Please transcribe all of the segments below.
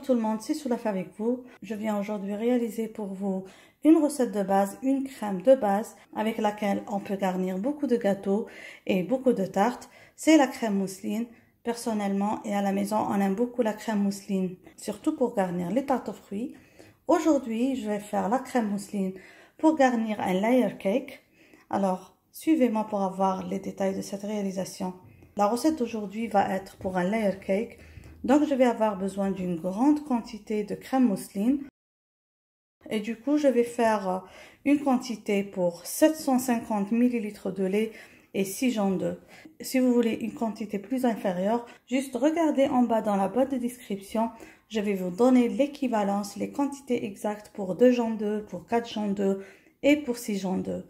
tout le monde, c'est Soulaf avec vous. Je viens aujourd'hui réaliser pour vous une recette de base, une crème de base avec laquelle on peut garnir beaucoup de gâteaux et beaucoup de tartes. C'est la crème mousseline. Personnellement et à la maison, on aime beaucoup la crème mousseline, surtout pour garnir les tartes aux fruits. Aujourd'hui, je vais faire la crème mousseline pour garnir un layer cake. Alors, suivez-moi pour avoir les détails de cette réalisation. La recette d'aujourd'hui va être pour un layer cake. Donc, je vais avoir besoin d'une grande quantité de crème mousseline. Et du coup, je vais faire une quantité pour 750 ml de lait et 6 jaunes d'œufs. Si vous voulez une quantité plus inférieure, juste regardez en bas dans la boîte de description. Je vais vous donner l'équivalence, les quantités exactes pour 2 jaunes d'œufs, pour 4 jaunes d'œufs et pour 6 jaunes d'œufs.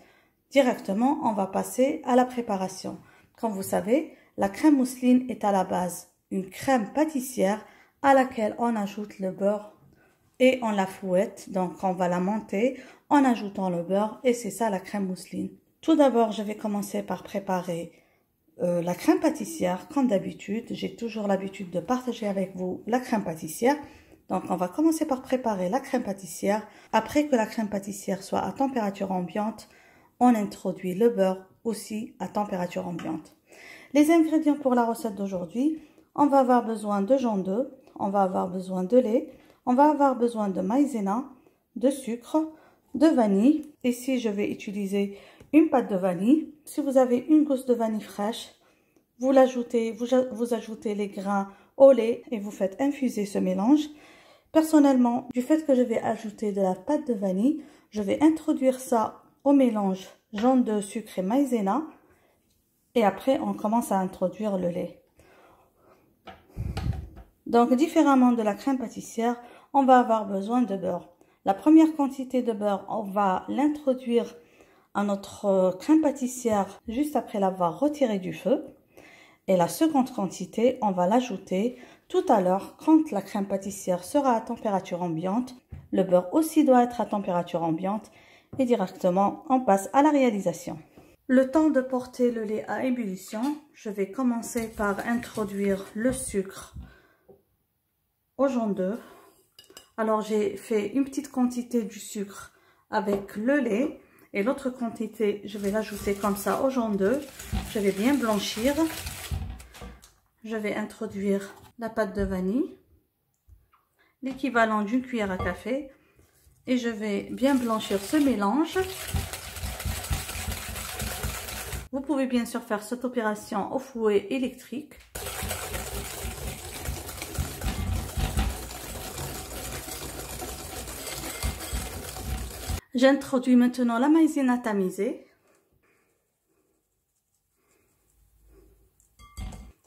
Directement, on va passer à la préparation. Comme vous savez, la crème mousseline est à la base une crème pâtissière à laquelle on ajoute le beurre et on la fouette. Donc, on va la monter en ajoutant le beurre et c'est ça la crème mousseline. Tout d'abord, je vais commencer par préparer la crème pâtissière. Comme d'habitude, j'ai toujours l'habitude de partager avec vous la crème pâtissière. Donc, on va commencer par préparer la crème pâtissière. Après que la crème pâtissière soit à température ambiante, on introduit le beurre aussi à température ambiante. Les ingrédients pour la recette d'aujourd'hui, on va avoir besoin de jaunes d'œufs, on va avoir besoin de lait, on va avoir besoin de maïzena, de sucre, de vanille. Ici, je vais utiliser une pâte de vanille. Si vous avez une gousse de vanille fraîche, vous l'ajoutez, vous ajoutez les grains au lait et vous faites infuser ce mélange. Personnellement, du fait que je vais ajouter de la pâte de vanille, je vais introduire ça au mélange jaune d'œuf, sucre et maïzena. Et après, on commence à introduire le lait. Donc, différemment de la crème pâtissière, on va avoir besoin de beurre. La première quantité de beurre, on va l'introduire à notre crème pâtissière juste après l'avoir retirée du feu. Et la seconde quantité, on va l'ajouter tout à l'heure quand la crème pâtissière sera à température ambiante. Le beurre aussi doit être à température ambiante. Et directement, on passe à la réalisation. Le temps de porter le lait à ébullition, je vais commencer par introduire le sucre au jaune d'œuf. Alors, j'ai fait une petite quantité du sucre avec le lait et l'autre quantité, je vais l'ajouter comme ça au jaune d'œuf. Je vais bien blanchir. Je vais introduire la pâte de vanille, l'équivalent d'une cuillère à café. Et je vais bien blanchir ce mélange. Vous pouvez bien sûr faire cette opération au fouet électrique. J'introduis maintenant la maïzena tamisée.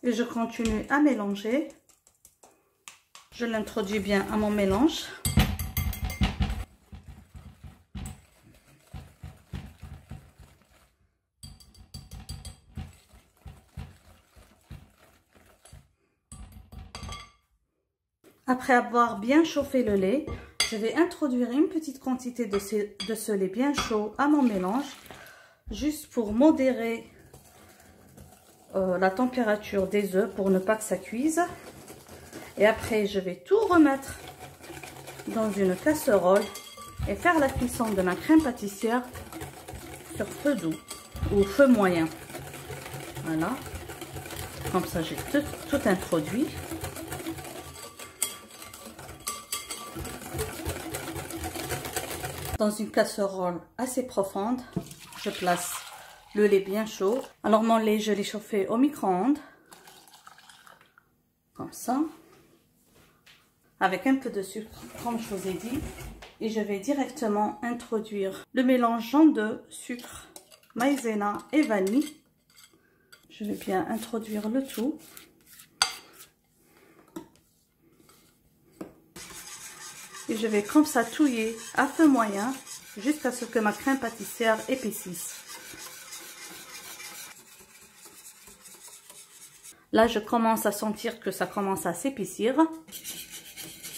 Et je continue à mélanger. Je l'introduis bien à mon mélange. Après avoir bien chauffé le lait, je vais introduire une petite quantité de ce lait bien chaud à mon mélange, juste pour modérer la température des œufs pour ne pas que ça cuise. Et après, je vais tout remettre dans une casserole et faire la cuisson de ma crème pâtissière sur feu doux ou feu moyen. Voilà, comme ça j'ai tout introduit. Dans une casserole assez profonde, je place le lait bien chaud. Alors mon lait, je l'ai chauffé au micro-ondes, comme ça, avec un peu de sucre, comme je vous ai dit. Et je vais directement introduire le mélange jaune d'œuf, sucre, maïzena et vanille. Je vais bien introduire le tout. Et je vais comme ça touiller à feu moyen jusqu'à ce que ma crème pâtissière épaississe. Là, je commence à sentir que ça commence à s'épaissir.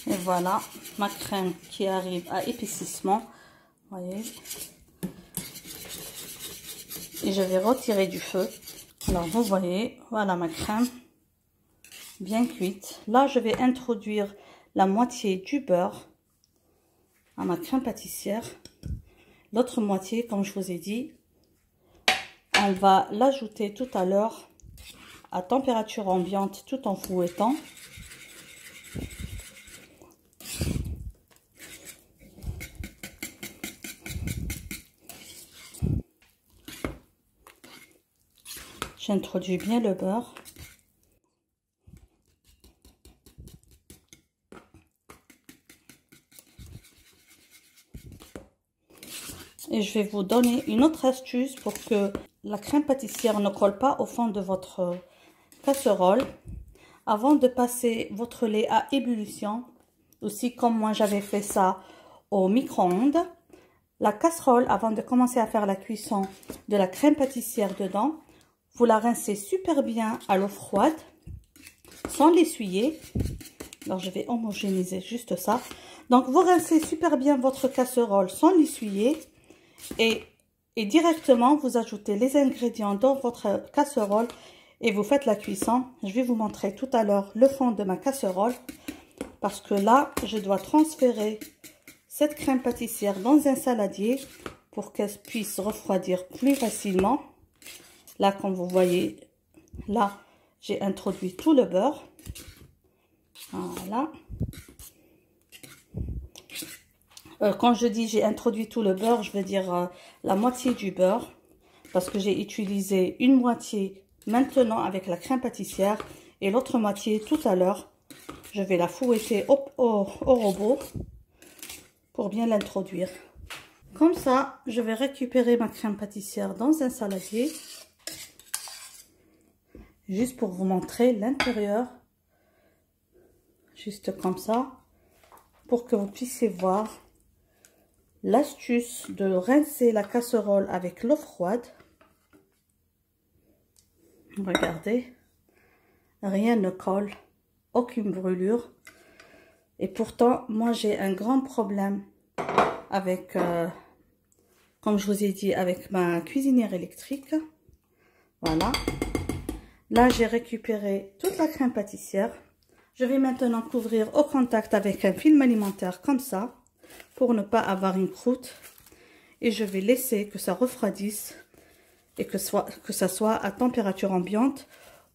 Et voilà, ma crème qui arrive à épaississement. Voyez. Et je vais retirer du feu. Alors, vous voyez, voilà ma crème bien cuite. Là, je vais introduire la moitié du beurre à ma crème pâtissière. L'autre moitié, comme je vous ai dit, on va l'ajouter tout à l'heure à température ambiante tout en fouettant. J'introduis bien le beurre. Et je vais vous donner une autre astuce pour que la crème pâtissière ne colle pas au fond de votre casserole. Avant de passer votre lait à ébullition, aussi comme moi j'avais fait ça au micro-ondes, la casserole, avant de commencer à faire la cuisson de la crème pâtissière dedans, vous la rincez super bien à l'eau froide, sans l'essuyer. Alors je vais homogénéiser juste ça. Donc vous rincez super bien votre casserole sans l'essuyer. Et directement, vous ajoutez les ingrédients dans votre casserole et vous faites la cuisson. Je vais vous montrer tout à l'heure le fond de ma casserole parce que là, je dois transférer cette crème pâtissière dans un saladier pour qu'elle puisse refroidir plus facilement. Là, comme vous voyez, là, j'ai introduit tout le beurre. Voilà. Quand je dis j'ai introduit tout le beurre, je veux dire la moitié du beurre. Parce que j'ai utilisé une moitié maintenant avec la crème pâtissière. Et l'autre moitié tout à l'heure. Je vais la fouetter au robot pour bien l'introduire. Comme ça, je vais récupérer ma crème pâtissière dans un saladier. Juste pour vous montrer l'intérieur. Juste comme ça. Pour que vous puissiez voir l'astuce de rincer la casserole avec l'eau froide. Regardez, rien ne colle, aucune brûlure. Et pourtant, moi j'ai un grand problème avec, comme je vous ai dit, avec ma cuisinière électrique. Voilà. Là, j'ai récupéré toute la crème pâtissière. Je vais maintenant couvrir au contact avec un film alimentaire comme ça, pour ne pas avoir une croûte. Et je vais laisser que ça refroidisse et que ça soit à température ambiante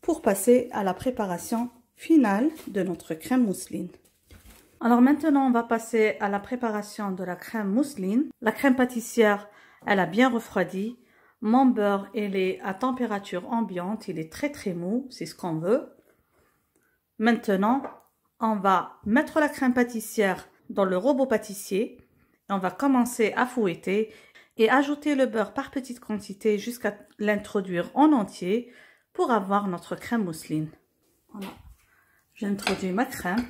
pour passer à la préparation finale de notre crème mousseline. Alors maintenant, on va passer à la préparation de la crème mousseline. La crème pâtissière, elle a bien refroidi. Mon beurre, il est à température ambiante. Il est très très mou, c'est ce qu'on veut. Maintenant, on va mettre la crème pâtissière dans le robot pâtissier. Et on va commencer à fouetter et ajouter le beurre par petite quantité jusqu'à l'introduire en entier pour avoir notre crème mousseline. Voilà. J'introduis ma crème.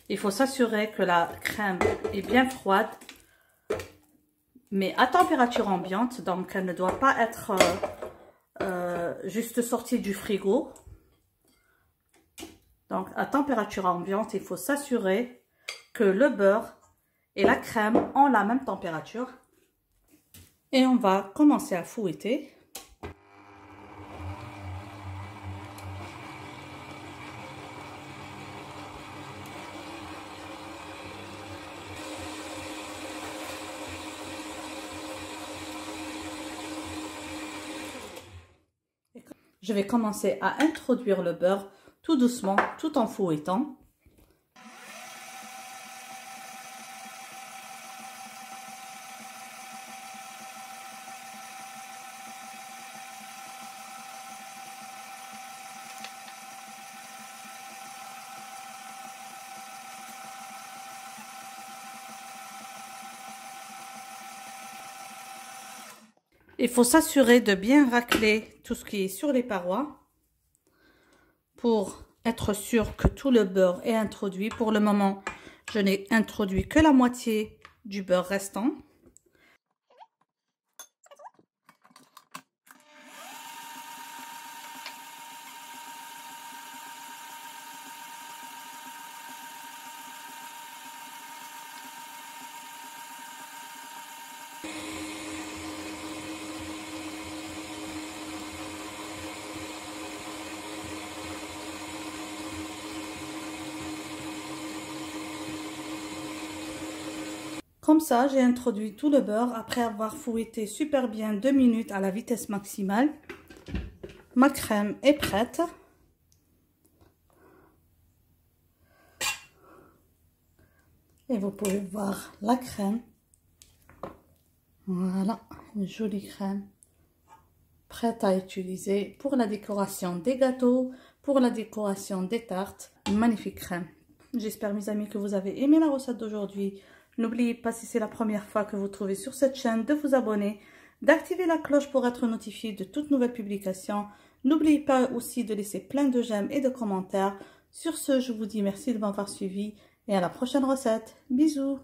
Il faut s'assurer que la crème est bien froide, mais à température ambiante. Donc, elle ne doit pas être juste sortie du frigo. Donc, à température ambiante, il faut s'assurer que le beurre et la crème ont la même température. Et on va commencer à fouetter. Je vais commencer à introduire le beurre tout doucement, tout en fouettant. Il faut s'assurer de bien racler tout ce qui est sur les parois pour être sûr que tout le beurre est introduit. Pour le moment, je n'ai introduit que la moitié du beurre restant. Comme ça, j'ai introduit tout le beurre après avoir fouetté super bien 2 minutes à la vitesse maximale. Ma crème est prête. Et vous pouvez voir la crème. Voilà, une jolie crème prête à utiliser pour la décoration des gâteaux, pour la décoration des tartes. Une magnifique crème. J'espère mes amis que vous avez aimé la recette d'aujourd'hui. N'oubliez pas, si c'est la première fois que vous trouvez sur cette chaîne, de vous abonner, d'activer la cloche pour être notifié de toutes nouvelles publications. N'oubliez pas aussi de laisser plein de j'aime et de commentaires. Sur ce, je vous dis merci de m'avoir suivi et à la prochaine recette. Bisous!